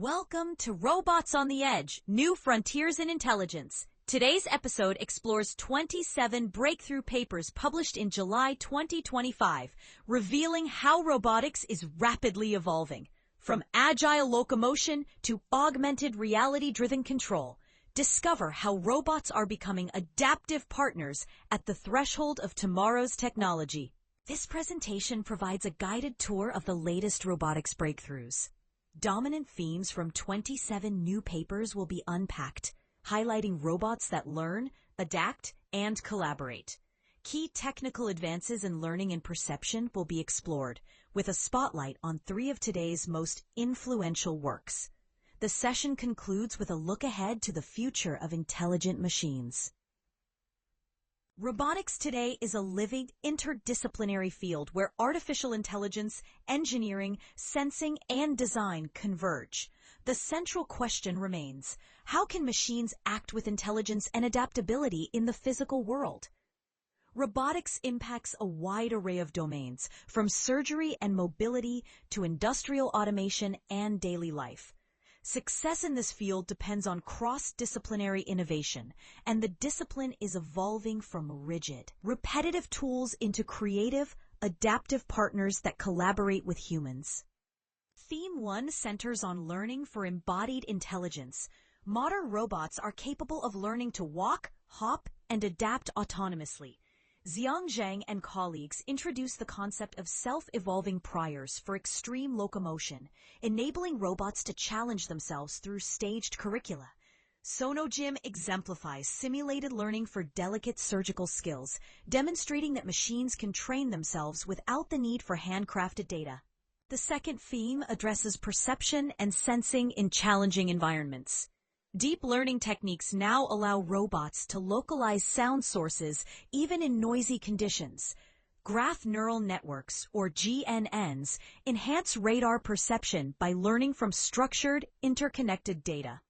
Welcome to Robots on the Edge, New Frontiers in Intelligence. Today's episode explores 27 breakthrough papers published in July 2025, revealing how robotics is rapidly evolving. From agile locomotion to augmented reality-driven control, discover how robots are becoming adaptive partners at the threshold of tomorrow's technology. This presentation provides a guided tour of the latest robotics breakthroughs. Dominant themes from 27 new papers will be unpacked, highlighting robots that learn, adapt, and collaborate. Key technical advances in learning and perception will be explored, with a spotlight on 3 of today's most influential works. The session concludes with a look ahead to the future of intelligent machines. Robotics today is a living, interdisciplinary field where artificial intelligence, engineering, sensing, and design converge. The central question remains, how can machines act with intelligence and adaptability in the physical world? Robotics impacts a wide array of domains, from surgery and mobility to industrial automation and daily life. Success in this field depends on cross-disciplinary innovation, and the discipline is evolving from rigid, repetitive tools into creative, adaptive partners that collaborate with humans. Theme 1 centers on learning for embodied intelligence. Modern robots are capable of learning to walk, hop, and adapt autonomously. Zhang and colleagues introduced the concept of self-evolving priors for extreme locomotion, enabling robots to challenge themselves through staged curricula. SonoGym exemplifies simulated learning for delicate surgical skills, demonstrating that machines can train themselves without the need for handcrafted data. The second theme addresses perception and sensing in challenging environments. Deep learning techniques now allow robots to localize sound sources even in noisy conditions. Graph neural networks, or GNNs, enhance radar perception by learning from structured, interconnected data.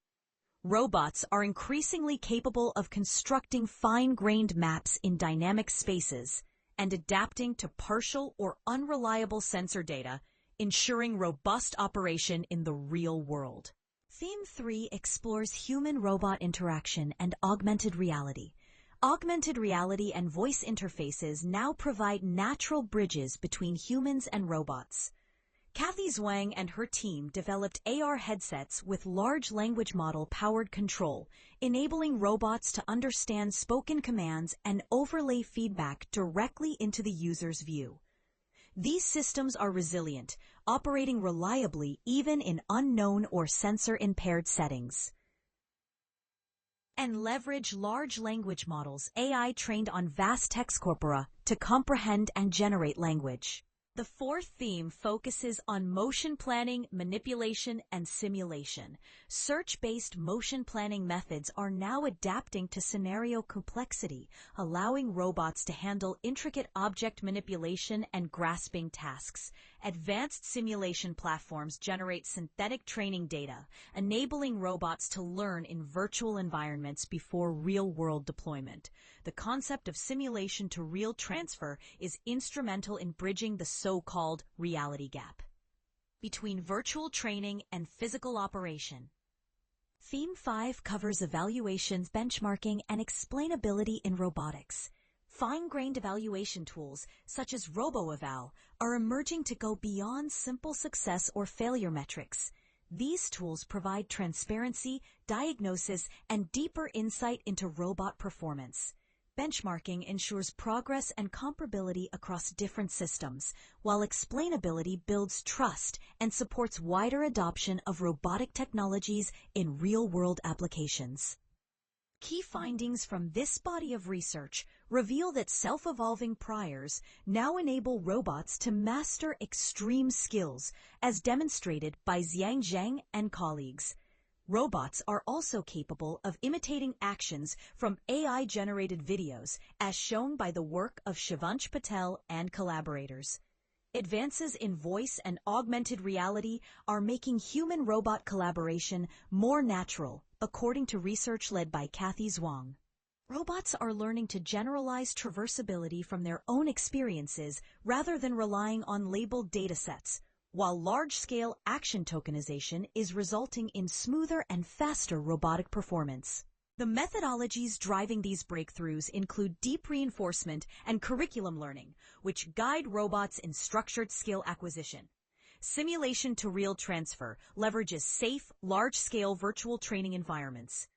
Robots are increasingly capable of constructing fine-grained maps in dynamic spaces and adapting to partial or unreliable sensor data, ensuring robust operation in the real world. Theme 3 explores human-robot interaction and augmented reality. Augmented reality and voice interfaces now provide natural bridges between humans and robots. Kathy Zhuang and her team developed AR headsets with large language model-powered control, enabling robots to understand spoken commands and overlay feedback directly into the user's view. These systems are resilient, operating reliably even in unknown or sensor-impaired settings. And leverage large language models, AI trained on vast text corpora, to comprehend and generate language. The fourth theme focuses on motion planning, manipulation, and simulation. Search-based motion planning methods are now adapting to scenario complexity, allowing robots to handle intricate object manipulation and grasping tasks. Advanced simulation platforms generate synthetic training data, enabling robots to learn in virtual environments before real-world deployment. The concept of simulation to real transfer is instrumental in bridging the so-called reality gap between virtual training and physical operation. Theme 5 covers evaluations, benchmarking, and explainability in robotics. Fine-grained evaluation tools, such as RoboEval, are emerging to go beyond simple success or failure metrics. These tools provide transparency, diagnosis, and deeper insight into robot performance. Benchmarking ensures progress and comparability across different systems, while explainability builds trust and supports wider adoption of robotic technologies in real-world applications. Key findings from this body of research reveal that self-evolving priors now enable robots to master extreme skills, as demonstrated by Zhang and colleagues. Robots are also capable of imitating actions from AI-generated videos, as shown by the work of Shivansh Patel and collaborators. Advances in voice and augmented reality are making human-robot collaboration more natural, according to research led by Kathy Zhuang. Robots are learning to generalize traversability from their own experiences rather than relying on labeled datasets. while large-scale action tokenization is resulting in smoother and faster robotic performance. The methodologies driving these breakthroughs include deep reinforcement and curriculum learning, which guide robots in structured skill acquisition. Simulation to real transfer leverages safe, large-scale virtual training environments.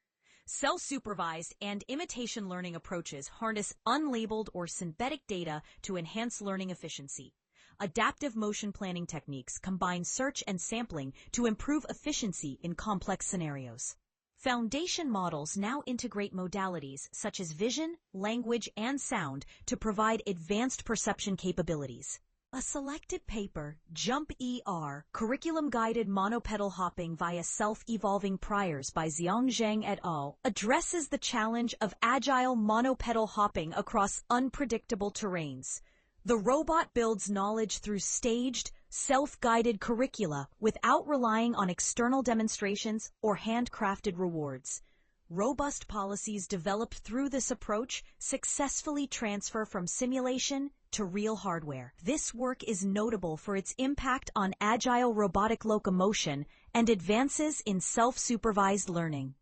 Self-supervised and imitation learning approaches harness unlabeled or synthetic data to enhance learning efficiency. Adaptive motion planning techniques combine search and sampling to improve efficiency in complex scenarios. Foundation models now integrate modalities such as vision, language, and sound to provide advanced perception capabilities. A selected paper, Jump-ER, Curriculum-Guided Monopedal Hopping via Self-Evolving Priors by Zhang et al., addresses the challenge of agile monopedal hopping across unpredictable terrains. The robot builds knowledge through staged, self-guided curricula without relying on external demonstrations or handcrafted rewards. Robust policies developed through this approach successfully transfer from simulation to real hardware. This work is notable for its impact on agile robotic locomotion and advances in self-supervised learning.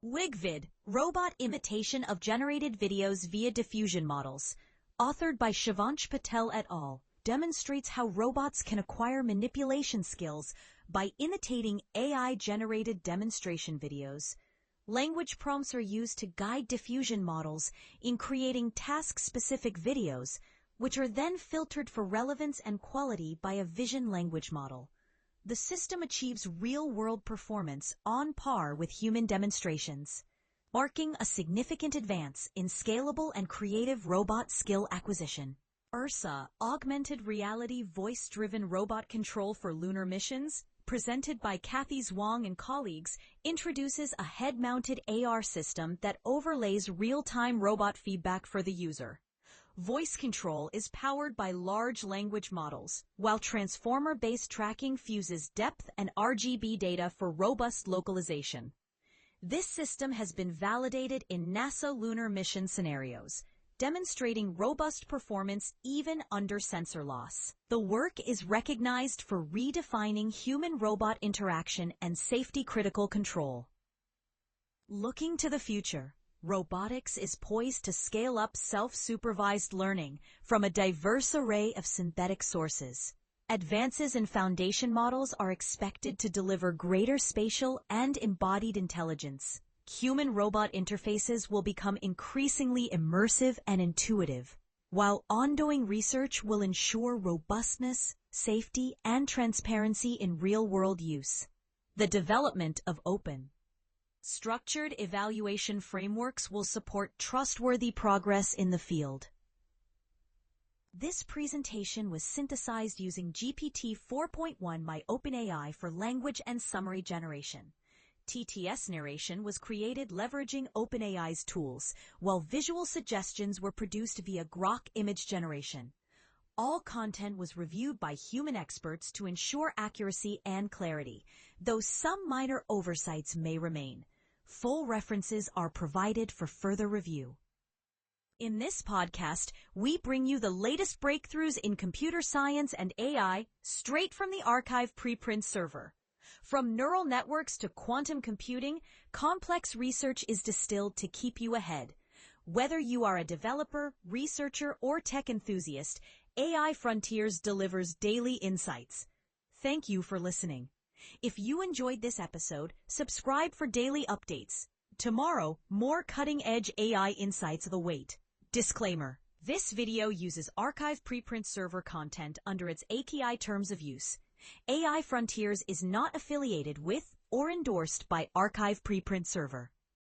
WigVid, Robot Imitation of Generated Videos via Diffusion Models, authored by Shivansh Patel et al., demonstrates how robots can acquire manipulation skills by imitating AI-generated demonstration videos. Language prompts are used to guide diffusion models in creating task-specific videos, which are then filtered for relevance and quality by a vision language model. The system achieves real-world performance on par with human demonstrations, marking a significant advance in scalable and creative robot skill acquisition. URSA, Augmented Reality Voice-Driven Robot Control for Lunar Missions, presented by Kathy Zhuang and colleagues, introduces a head-mounted AR system that overlays real-time robot feedback for the user. Voice control is powered by large language models, while transformer-based tracking fuses depth and RGB data for robust localization. This system has been validated in NASA lunar mission scenarios, demonstrating robust performance even under sensor loss. The work is recognized for redefining human-robot interaction and safety-critical control. Looking to the future, robotics is poised to scale up self-supervised learning from a diverse array of synthetic sources. Advances in foundation models are expected to deliver greater spatial and embodied intelligence. Human-robot interfaces will become increasingly immersive and intuitive, while ongoing research will ensure robustness, safety, and transparency in real-world use. The development of open, structured evaluation frameworks will support trustworthy progress in the field. This presentation was synthesized using GPT 4.1 by OpenAI for language and summary generation. TTS narration was created leveraging OpenAI's tools, while visual suggestions were produced via Grok image generation. All content was reviewed by human experts to ensure accuracy and clarity, though some minor oversights may remain. Full references are provided for further review. In this podcast, we bring you the latest breakthroughs in computer science and AI straight from the archive preprint server. From neural networks to quantum computing, complex research is distilled to keep you ahead. Whether you are a developer, researcher, or tech enthusiast, AI Frontiers delivers daily insights. Thank you for listening. If you enjoyed this episode, subscribe for daily updates. Tomorrow, more cutting-edge AI insights await. Disclaimer: this video uses archive preprint server content under its API terms of use. AI Frontiers is not affiliated with or endorsed by Archive Preprint Server.